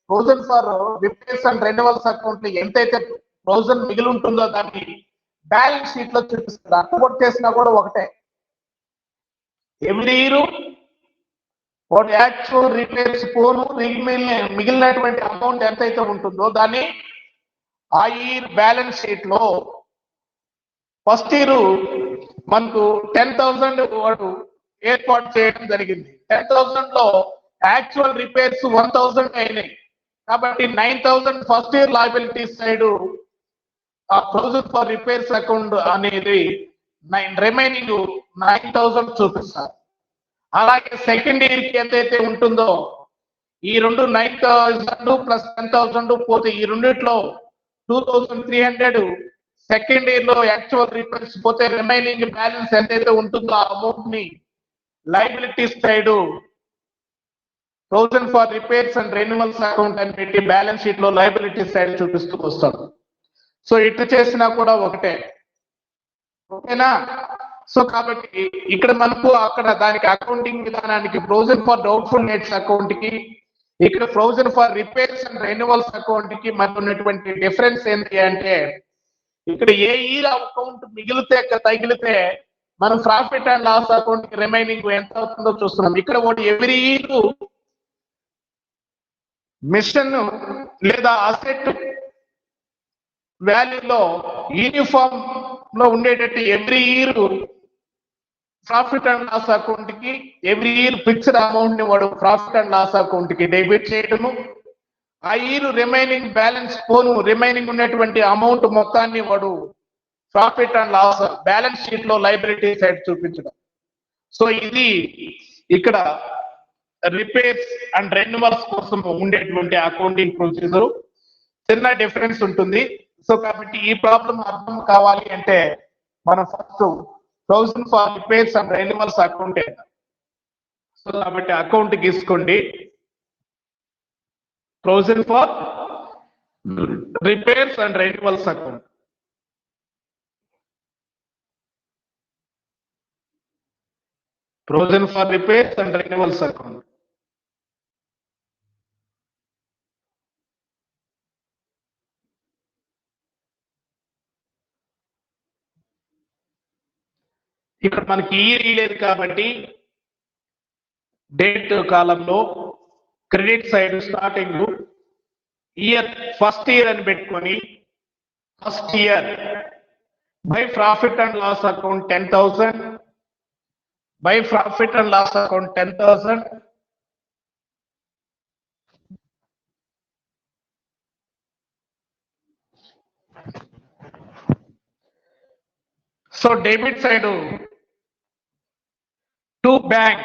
provision for repairs and renewals account ఎంతైతే ప్రొవిజన్ మిగిలి ఉంటుందో దాన్ని బ్యాలెన్స్ షీట్ లో చూపిస్తారు. అకౌంట్ చేసినా కూడా ఒకటే, ఎవ్రీ ఇయర్ వాడు యాక్చువల్ రిపేర్స్ పోను మిగిలినటువంటి అమౌంట్ ఎంతైతే ఉంటుందో దాన్ని ఆ ఇయర్ బ్యాలెన్స్ షీట్ లో ఫస్ట్ ఇయర్ మనకు 10,000 వాడు ఏర్పాటు చేయడం జరిగింది. 10,000 లో యాక్చువల్ రిపేర్స్ 1,000 అయినాయి కాబట్టి 9,000 ఫస్ట్ ఇయర్ లయబిలిటీస్ సైడ్ ఆ ప్రొవిజన్ ఫర్ రిపేర్స్ అకౌంట్ అనేది రిమైనింగ్ 9,000 చూపిస్తారు. అలాగే సెకండ్ ఇయర్ కి ఎంతైతే ఉంటుందో ఈ రెండు 9,000 ప్లస్ 10,000 పోతే ఈ రెండిట్లో 2,300 సెకండ్ ఇయర్ లో యాక్చువల్ రిపేర్స్ పోతే రిమైనింగ్ బ్యాలెన్స్ ఎంతైతే ఉంటుందో ఆ అమౌంట్ ని liabilities side provision for repairs and renewals account అని పెట్టి బ్యాలెన్స్ షీట్ లో లయబిలిటీస్ సైడ్ చూపిస్తూ వస్తాడు. సో ఇటు చేసినా కూడా ఒకటే, ఓకేనా? సో కాబట్టి ఇక్కడ మనకు అక్కడ దానికి అకౌంటింగ్ విధానానికి provision for doubtful debts account కి ఇక్కడ provision for repairs and renewals account కి మనకు ఉన్నటువంటి డిఫరెన్స్ ఏంటి అంటే ఇక్కడ ఏ ఇయర్ అకౌంట్ మిగిలితే తగిలితే మనం ప్రాఫిట్ అండ్ లాస్ అకౌంట్ కి రిమైనింగ్ ఎంత అవుతుందో చూస్తున్నాం. ఇక్కడ ఒకటి ఎవ్రీ ఇయర్ మిషన్ లేదా అసెట్ వాల్యూలో యూనిఫామ్ లో ఉండేటట్టు every year profit and loss account కి ఎవ్రీ ఇయర్ ఫిక్స్డ్ అమౌంట్ ని వాడు ప్రాఫిట్ అండ్ లాస్ అకౌంట్ కి డెబిట్ చేయడము, ఆ ఇయర్ రిమైనింగ్ బ్యాలెన్స్ పోను రిమైనింగ్ ఉన్నటువంటి అమౌంట్ మొత్తాన్ని వాడు profit and loss balance sheet లో లయబిలిటీ సైడ్ చూపించడం. సో ఇది ఇక్కడ రిపేర్స్ అండ్ రెన్యువల్స్ కోసం ఉండేటువంటి అకౌంటింగ్ ప్రొసీజర్ చిన్న డిఫరెన్స్ ఉంటుంది. సో కాబట్టి ఈ ప్రాబ్లం అర్థం కావాలి అంటే మనం first provision for repairs and renewals account. So కాబట్టి అకౌంట్ గీసుకోండి, provision for repairs and renewals account. Provision for repairs and renewals account. ఇక్కడ మనకి ఇయర్ లేదు కాబట్టి డేట్ కాలంలో credit side starting year first year అని పెట్టుకొని first year by profit and loss account 10,000 by profit and loss account 10,000 so debit side to bank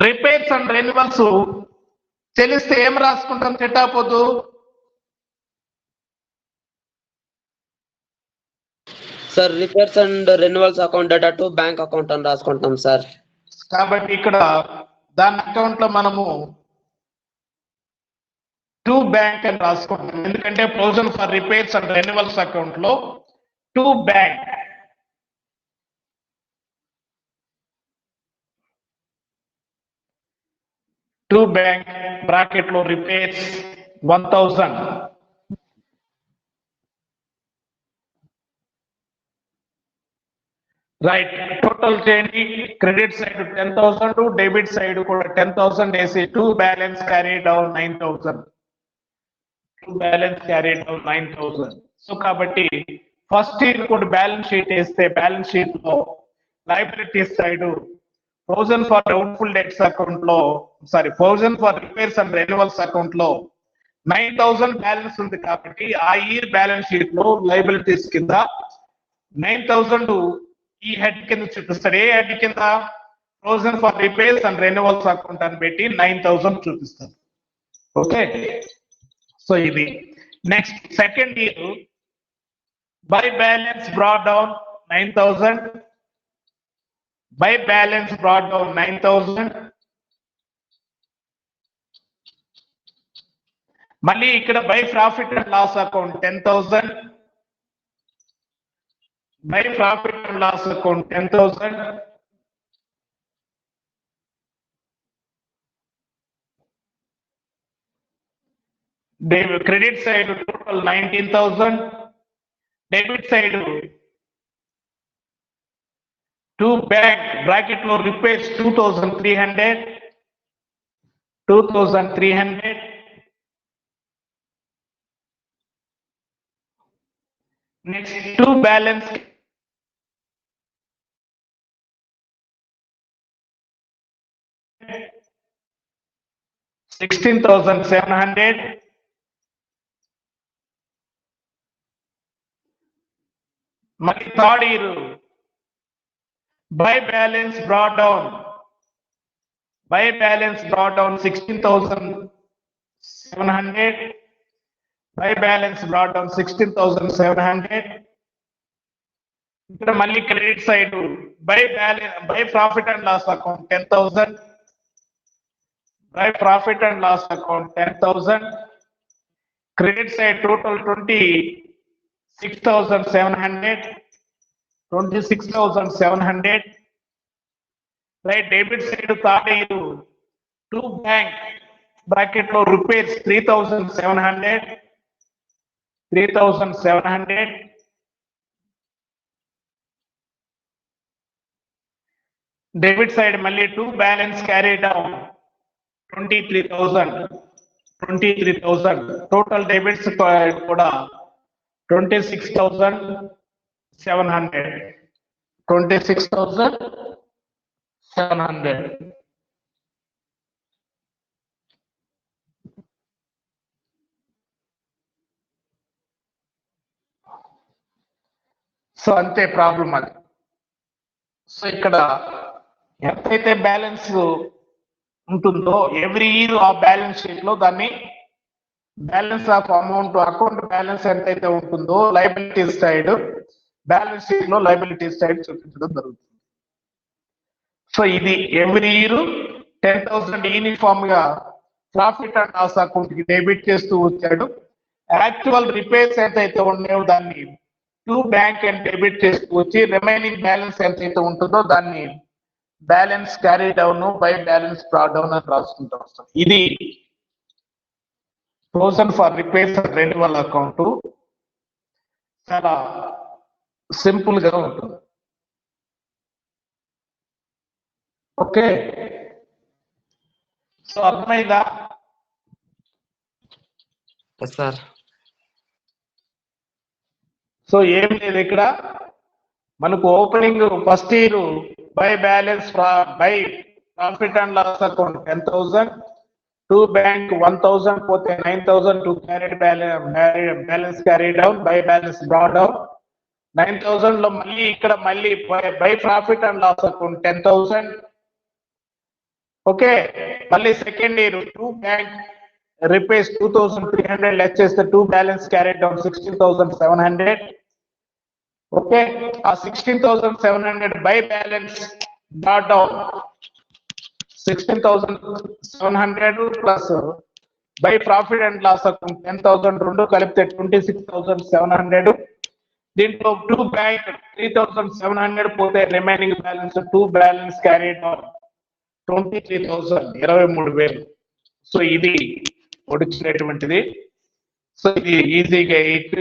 repairs and renewals చెల్లిస్తే ఏం రాసుకుంటాం చిట్టాపోతు? Sir repairs and renewals account data to bank account అని రాసుకుంటాం సార్. కాబట్టి ఇక్కడ దాని అకౌంట్ లో మనము టు బ్యాంక్ అని రాసుకుంటాం, ఎందుకంటే provision for repairs and renewals account లో టు బ్యాంక్ బ్రాకెట్ లో రిపేర్స్ 1,000 రైట్. టోటల్ చేయండి, క్రెడిట్ సైడ్ 10,000 డెబిట్ సైడ్ కూడా 10,000 వేసి to balance carry down 9,000. So కాబట్టి ఫస్ట్ ఇయర్ కూడా బ్యాలెన్స్ షీట్ వేస్తే బ్యాలెన్స్ షీట్ లో liabilities side 1000 for doubtful debts account లో 1000 for repairs and renewals account లో 9000 బ్యాలెన్స్ ఉంది కాబట్టి ఆ ఇయర్ బ్యాలెన్స్ షీట్ లో లైబిలిటీస్ కింద 9000 ఈ హెడ్ కింద చూపిస్తారు. ఏ హెడ్ కింద 1000 for repairs and renewals account అని పెట్టి 9000 చూపిస్తారు. ఓకే, సో ఇది next second year by balance brought down 9000, by balance brought down 9000, మళ్ళీ ఇక్కడ by profit and loss account 10,000, by profit and loss account 10,000, credit side total 19,000, debit side to bank bracket లో రిపేర్స్ 2,300, నెక్స్ట్ టు బ్యాలెన్స్ $16,700, మళ్ళీ third year by balance brought down 16,700, by balance brought down 16,700. ఇక్కడ మళ్ళీ credit side by profit and loss account 10,000, by profit and loss account 10,000, credit side total 26,700, right. Debit side third year to bank bracket లో రిపేర్స్ 3,700, డెబిట్ సైడ్ మళ్ళీ to balance carry down 23,000, total debits కూడా 26,700. సో అంతే ప్రాబ్లం అది. సో ఇక్కడ ఎంతైతే బ్యాలెన్స్ ఉంటుందో ఎవ్రీ ఇయర్ ఆ బ్యాలెన్స్ షీట్ లో దాన్ని balance of amount account balance ఎంతైతే ఉంటుందో లైబిలిటీస్ సైడ్ బ్యాలెన్స్ షీట్ లో లైబిలిటీస్ సైడ్ చూపించడం జరుగుతుంది. సో ఇది ఎవ్రీ ఇయర్ 10,000 యూనిఫామ్ గా ప్రాఫిట్ అండ్ లాస్ అకౌంట్ కి డెబిట్ చేస్తూ వచ్చాడు. యాక్చువల్ రిపేర్స్ ఎంతైతే ఉన్నాయో దాన్ని టు బ్యాంక్ అండ్ డెబిట్ చేస్తూ వచ్చి రిమైనింగ్ బ్యాలెన్స్ ఎంతైతే ఉంటుందో దాన్ని balance carry down by balance brought down అని రాసుకుంటూ వస్తాం. ఇది 1000 for repairs and renewal account చాలా సింపుల్ గా ఉంటుంది. ఓకే, సో అర్థమైందా సార్? సో ఏం లేదు, ఇక్కడ మనకు opening first year by balance by profit and loss account 10,000, to bank 1,000 పోతే 9,000, to carry balance carry down by balance brought down 9,000 లో మళ్ళీ ఇక్కడ మళ్ళీ by profit and loss account 10,000. Okay, మళ్ళీ second year to bank repairs 2,300 less చేస్తే to balance carry down 16,700. Okay, ఆ 16,700 by balance brought down 16,700 plus by profit and loss account 10,000 రెండు కలిపితే 26,700. దీంట్లో టు బ్యాంక్ 3,700 పోతే remaining balance to balance carry down 23,000 23,000. So ఇది వచ్చినటువంటిది. సో ఇది ఈజీగా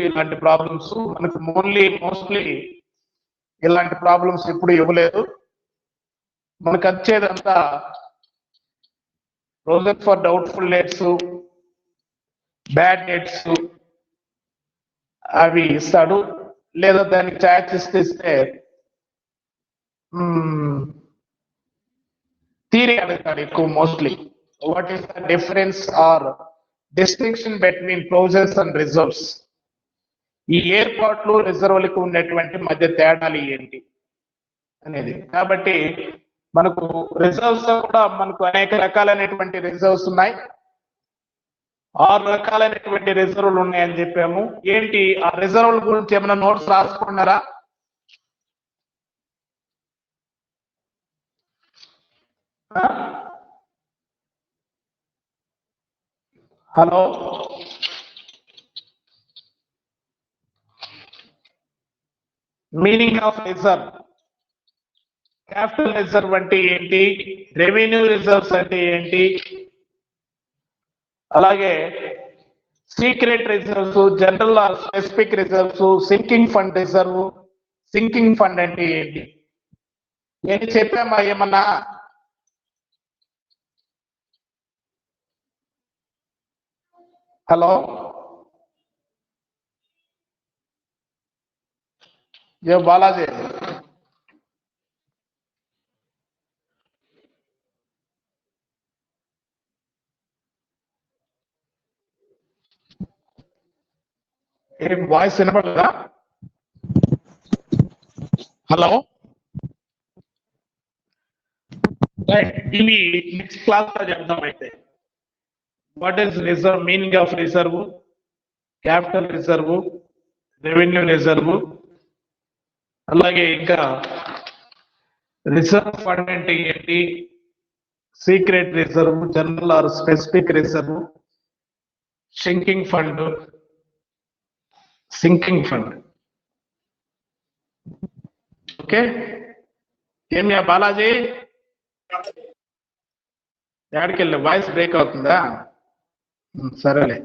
ఇలాంటి ప్రాబ్లమ్స్ మనకు మోస్ట్లీ ఇలాంటి ప్రాబ్లమ్స్ ఎప్పుడు ఇవ్వలేదు. మనకు వచ్చేదంతా provision for doubtful debts, bad debts అవి ఇస్తాడు. లేదా దానికి ఛాయిస్ ఇస్తే థియరీ అడుగుతాడు ఎక్కువ mostly. What is the difference or distinction between closures and reserves? ఈ ఏర్పాట్లు రిజర్వులకు ఉన్నటువంటి మధ్య తేడాలు ఏంటి అనేది. కాబట్టి మనకు రిజర్వ్స్ కూడా మనకు అనేక రకాలైనటువంటి రిజర్వ్స్ ఉన్నాయి. 6 రకాలైనటువంటి రిజర్వులు ఉన్నాయని చెప్పాము. ఏంటి ఆ రిజర్వుల గురించి ఏమైనా నోట్స్ రాసుకున్నారా? Hello, meaning of reserve. Capital reserve అంటే ఏంటి? రెవెన్యూ రిజర్వ్స్ అంటే ఏంటి? అలాగే secret reserves, general or specific reserves, sinking fund reserve. Sinking fund అంటే ఏంటి? ఏంటి చెప్పామా ఏమన్నా? హలో, ఏ బాలాజీ, ఏం వాయిస్ వినపడదా? Hello, right. ఇవి నెక్స్ట్ క్లాస్ లో చెప్దాం. అయితే what is reserve, meaning of reserve, capital reserve, revenue reserve, అలాగే ఇంకా రిజర్వ్ ఫండ్ అంటే ఏంటి, secret reserve, general or specific reserve, sinking fund. Okay, ఏమియా బాలాజీ, ఎక్కడికి వెళ్ళి వాయిస్ బ్రేక్ అవుతుందా? సరేలే.